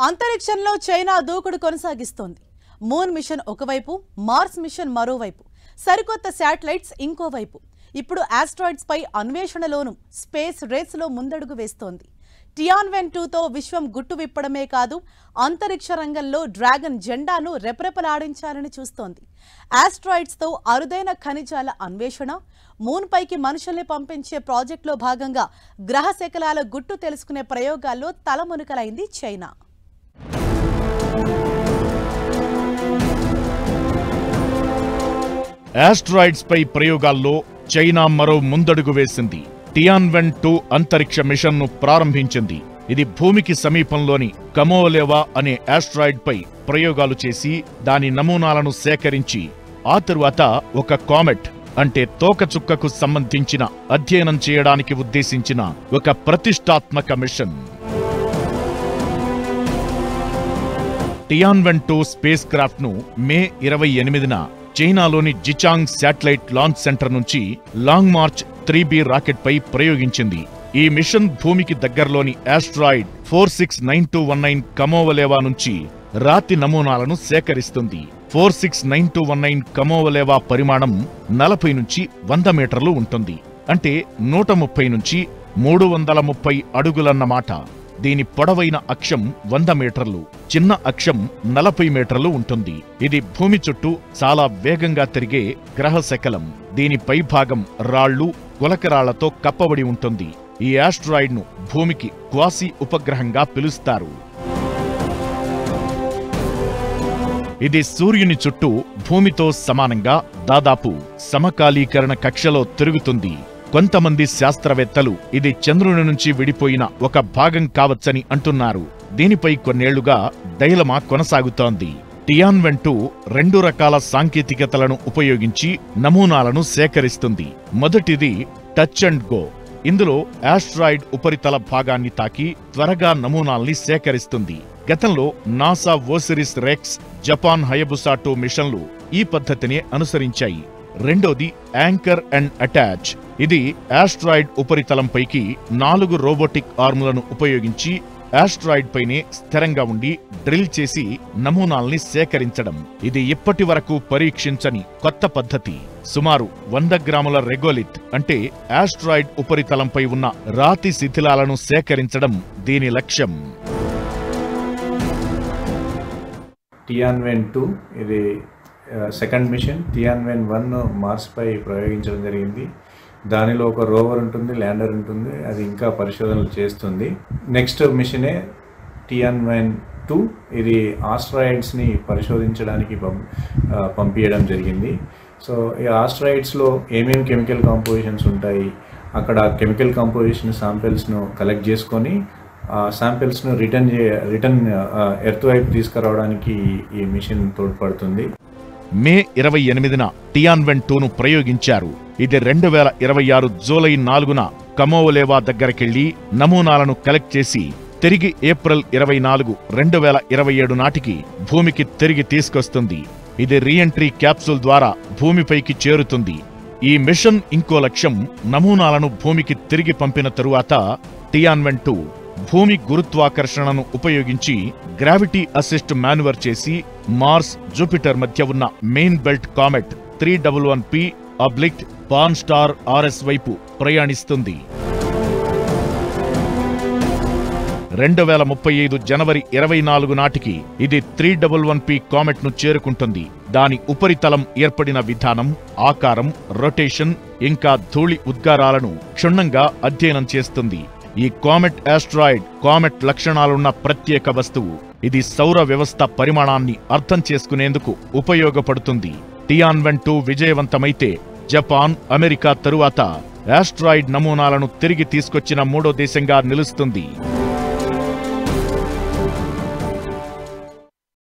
అంతరిక్షంలో చైనా దూకుడు కొనసాగిస్తోంది. Moon machine ఒకవైపు, మార్స్ మిషన్ మరోవైపు, సరికొత్త శాటిలైట్స్ ఇంకోవైపు. ఇప్పుడు ఆస్ట్రాయిడ్స్ పై అన్వేషణలోనూ స్పేస్ రేస్లో ముందడుగు వేస్తోంది. టియాన్వెన్-2తో విశ్వం గుట్టు విప్పడమే కాదు, అంతరిక్ష రంగంలో డ్రాగన్ జెండాను రెపరెపలాడించాలని చూస్తోంది. ఆస్ట్రాయిడ్స్తో అరుదైన ఖనిజాల అన్వేషణ, మూన్ పైకి మనుషుల్ని పంపించే ప్రాజెక్టులో భాగంగా గ్రహ శకలాల గుట్టు తెలుసుకునే ప్రయోగాల్లో తలమునకలైంది చైనా. ఆస్ట్రాయిడ్స్ పై ప్రయోగాల్లో చైనా మరో ముందడుగు వేసింది. టియాన్వెన్-2 అంతరిక్ష మిషన్ను ప్రారంభించింది. ఇది భూమికి సమీపంలోని కమోవలెవా అనే ఆస్ట్రాయిడ్ పై ప్రయోగాలు చేసి దాని నమూనాలను సేకరించి ఆ తరువాత ఒక కామెట్ అంటే తోకచుక్కకు సంబంధించిన అధ్యయనం చేయడానికి ఉద్దేశించిన ఒక ప్రతిష్టాత్మక మిషన్. టియాన్వెన్-2 స్పేస్ క్రాఫ్ట్ ను మే 28న చైనాలోని జిచాంగ్ శాటిలైట్ లాంచ్ సెంటర్ నుంచి లాంగ్ మార్చ్ 3B రాకెట్ పై ప్రయోగించింది. ఈ మిషన్ భూమికి దగ్గరలోని ఆస్ట్రాయిడ్ 469219 కమోవలెవా నుంచి రాతి నమూనాలను సేకరిస్తుంది. 469219 కమోవలెవా పరిమాణం 40 నుంచి 100 మీటర్లు ఉంటుంది. అంటే 130 నుంచి 330 అడుగులన్నమాట. దీని పొడవైన అక్షం 100 మీటర్లు, చిన్న అక్షం 40 మీటర్లు ఉంటుంది. ఇది భూమి చుట్టూ చాలా వేగంగా తిరిగే గ్రహ శకలం. దీని పైభాగం రాళ్లు, గులకరాళ్లతో కప్పబడి ఉంటుంది. ఈ ఆస్ట్రాయిడ్ ను భూమికి క్వాసీ ఉపగ్రహంగా పిలుస్తారు. ఇది సూర్యుని చుట్టూ భూమితో సమానంగా దాదాపు సమకాలీకరణ కక్షలో తిరుగుతుంది. కొంతమంది శాస్త్రవేత్తలు ఇది చంద్రుని నుంచి విడిపోయిన ఒక భాగం కావచ్చని అంటున్నారు. దీనిపై కొన్నేళ్లుగా డైలమా కొనసాగుతోంది. టియాన్వెన్-2 2 రకాల సాంకేతికతలను ఉపయోగించి నమూనాలను సేకరిస్తుంది. మొదటిది టచ్ అండ్ గో. ఇందులో ఆస్ట్రాయిడ్ ఉపరితల భాగాన్ని తాకి త్వరగా నమూనాల్ని సేకరిస్తుంది. గతంలో NASA Osiris rex, Japan Hayabusa 2 మిషన్లు ఈ పద్ధతిని అనుసరించాయి. రెండోది యాంకర్ అండ్ అటాచ్. ఇది ఆస్ట్రాయిడ్ ఉపరితలంపైకి 4 రోబోటిక్ ఆర్ములను ఉపయోగించి ఆస్ట్రాయిడ్ పైనే స్థిరంగా ఉండి డ్రిల్ చేసి నమూనాల్ని సేకరించడం. ఇది ఇప్పటి వరకు పరీక్షించని కొత్త పద్ధతి. సుమారు 100 గ్రాముల రెగోలిత్ అంటే ఆస్ట్రాయిడ్ ఉపరితలంపై ఉన్న రాతి శిథిలాలను సేకరించడం దీని లక్ష్యం. టియాన్వెన్-2 ఇది సెకండ్ మిషన్. టియాన్వెన్-1 మార్స్ పై ప్రయోగించడం జరిగింది. దానిలో ఒక రోవర్ ఉంటుంది, ల్యాండర్ ఉంటుంది. అది ఇంకా పరిశోధనలు చేస్తుంది. నెక్స్ట్ మిషనే టియాన్వెన్-2. ఇది ఆస్ట్రాయిడ్స్ని పరిశోధించడానికి పంపించడం జరిగింది. సో ఈ ఆస్ట్రాయిడ్స్లో ఏమేమి కెమికల్ కాంపోజిషన్స్ ఉంటాయి, అక్కడ కెమికల్ కాంపోజిషన్ శాంపిల్స్ను కలెక్ట్ చేసుకొని ఆ శాంపిల్స్ను రిటర్న్ ఎర్త్ వైపు తీసుకురావడానికి ఈ మిషన్ తోడ్పడుతుంది. మే 28న టియాన్వెన్-2ను ప్రయోగించారు. ఇది 2026 జూలై 4న కమోవలెవా దగ్గరకెళ్లి నమూనాలను కలెక్ట్ చేసి తిరిగి ఏప్రిల్ 24, 2027 నాటికి భూమికి తిరిగి తీసుకొస్తుంది. ఇది రీఎంట్రీ క్యాప్సూల్ ద్వారా భూమిపైకి చేరుతుంది. ఈ మిషన్ ఇంకో లక్ష్యం నమూనాలను భూమికి తిరిగి పంపిన తరువాత టియాన్వెన్-2 భూమి గురుత్వాకర్షణను ఉపయోగించి గ్రావిటీ అసిస్ట్ మాన్యువర్ చేసి మార్స్, జూపిటర్ మధ్య ఉన్న మెయిన్ బెల్ట్ కామెట్ 311P/పాన్ స్టార్ RS వైపు ప్రయాణిస్తుంది. 2035 జనవరి 24 నాటికి ఇది 311P కామెట్ ను చేరుకుంటుంది. దాని ఉపరితలం ఏర్పడిన విధానం, ఆకారం, రొటేషన్ ఇంకా ధూళి ఉద్గారాలను క్షుణ్ణంగా అధ్యయనం చేస్తుంది. ఈ కామెట్ ఆస్ట్రాయిడ్ కామెట్ లక్షణాలున్న ప్రత్యేక వస్తువు. ఇది సౌర వ్యవస్థ పరిమాణాన్ని అర్థం చేసుకునేందుకు ఉపయోగపడుతుంది. టియాన్వెన్-2 విజయవంతమైతే జపాన్, అమెరికా తరువాత ఆస్ట్రాయిడ్ నమూనాలను తిరిగి తీసుకొచ్చిన 3వ దేశంగా నిలుస్తుంది.